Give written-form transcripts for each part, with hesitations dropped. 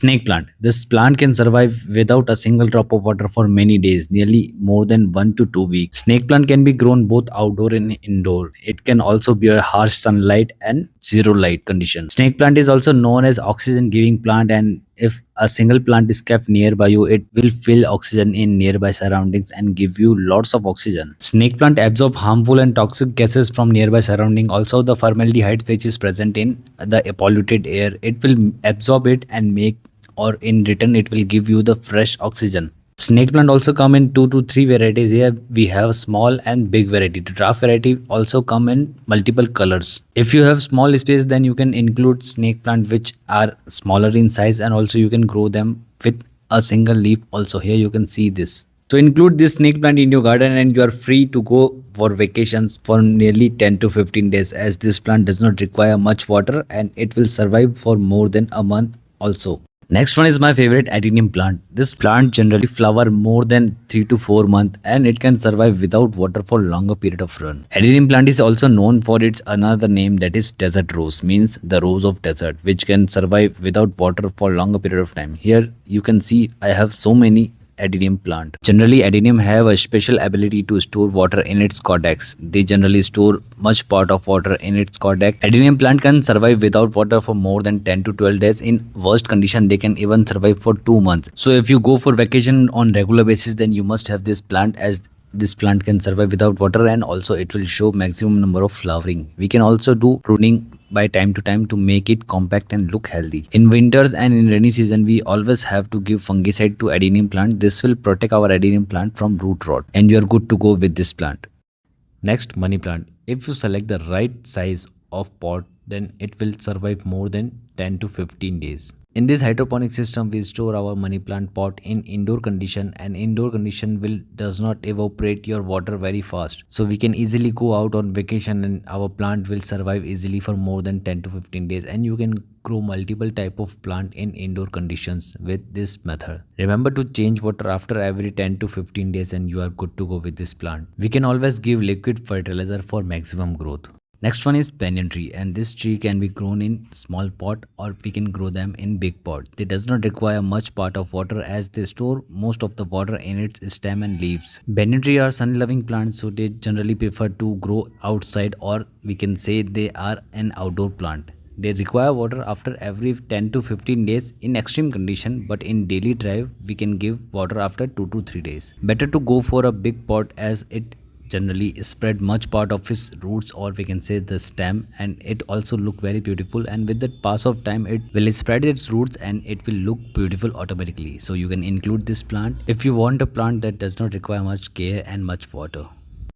Snake plant. This plant can survive without a single drop of water for many days, nearly more than 1 to 2 weeks. Snake plant can be grown both outdoor and indoor. It can also bear harsh sunlight and zero light conditions. Snake plant is also known as oxygen giving plant, and if a single plant is kept nearby you, it will fill oxygen in nearby surroundings and give you lots of oxygen. Snake plant absorb harmful and toxic gases from nearby surrounding. Also, the formaldehyde which is present in the polluted air, it will absorb it and make, or in return it will give you the fresh oxygen. Snake plant also come in 2 to 3 varieties. Here we have small and big variety. The draft variety also come in multiple colors. If you have small space, then you can include snake plant which are smaller in size, and also you can grow them with a single leaf also. Here you can see this. So include this snake plant in your garden and you are free to go for vacations for nearly 10 to 15 days, as this plant does not require much water and it will survive for more than a month also. Next one is my favorite, Addium plant. This plant generally flower more than 3 to 4 months and it can survive without water for longer period of run. Addium plant is also known for its another name, that is desert rose, means the rose of desert, which can survive without water for longer period of time. Here you can see I have so many Addium plant. Generally, Addium have a special ability to store water in its cortex. They generally store much part of water in its cortex. Addium plant can survive without water for more than 10 to 12 days. In worst condition, they can even survive for 2 months. So if you go for vacation on regular basis, then you must have this plant, as this plant can survive without water and also it will show maximum number of flowering. We can also do pruning by time to time to make it compact and look healthy. In winters and in rainy season, we always have to give fungicide to Addium plant. This will protect our Addium plant from root rot and you are good to go with this plant. Next, money plant. If you select the right size of pot, then it will survive more than 10 to 15 days. In this hydroponic system, we store our money plant pot in indoor condition, and indoor condition does not evaporate your water very fast. So we can easily go out on vacation and our plant will survive easily for more than 10 to 15 days, and you can grow multiple type of plant in indoor conditions with this method. Remember to change water after every 10 to 15 days and you are good to go with this plant. We can always give liquid fertilizer for maximum growth. Next one is Pinion Tree, and this tree can be grown in small pot or we can grow them in big pot. They does not require much part of water as they store most of the water in its stem and leaves. Pinion Tree are sun loving plants, so they generally prefer to grow outside, or we can say they are an outdoor plant. They require water after every 10 to 15 days in extreme condition, but in daily drive we can give water after 2 to 3 days. Better to go for a big pot as it generally spread much part of its roots, or we can say the stem, and it also look very beautiful, and with the pass of time it will spread its roots and it will look beautiful automatically. So you can include this plant if you want a plant that does not require much care and much water.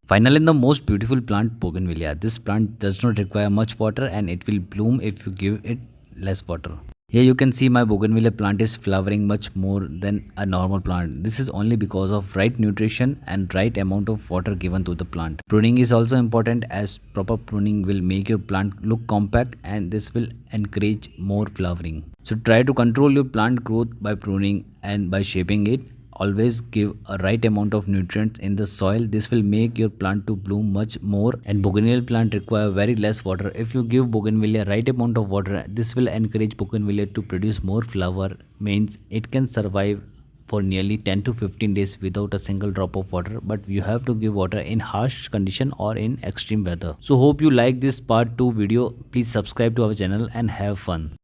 Finally, the most beautiful plant, bougainvillea. This plant does not require much water and it will bloom if you give it less water. Here you can see my bougainvillea plant is flowering much more than a normal plant. This is only because of right nutrition and right amount of water given to the plant. Pruning is also important, as proper pruning will make your plant look compact and this will encourage more flowering. So try to control your plant growth by pruning and by shaping it. Always give a right amount of nutrients in the soil. This will make your plant to bloom much more, and bougainvillea plant require very less water. If you give bougainvillea right amount of water, this will encourage bougainvillea to produce more flower, means it can survive for nearly 10 to 15 days without a single drop of water, but you have to give water in harsh condition or in extreme weather. So hope you like this part 2 video. Please subscribe to our channel and have fun.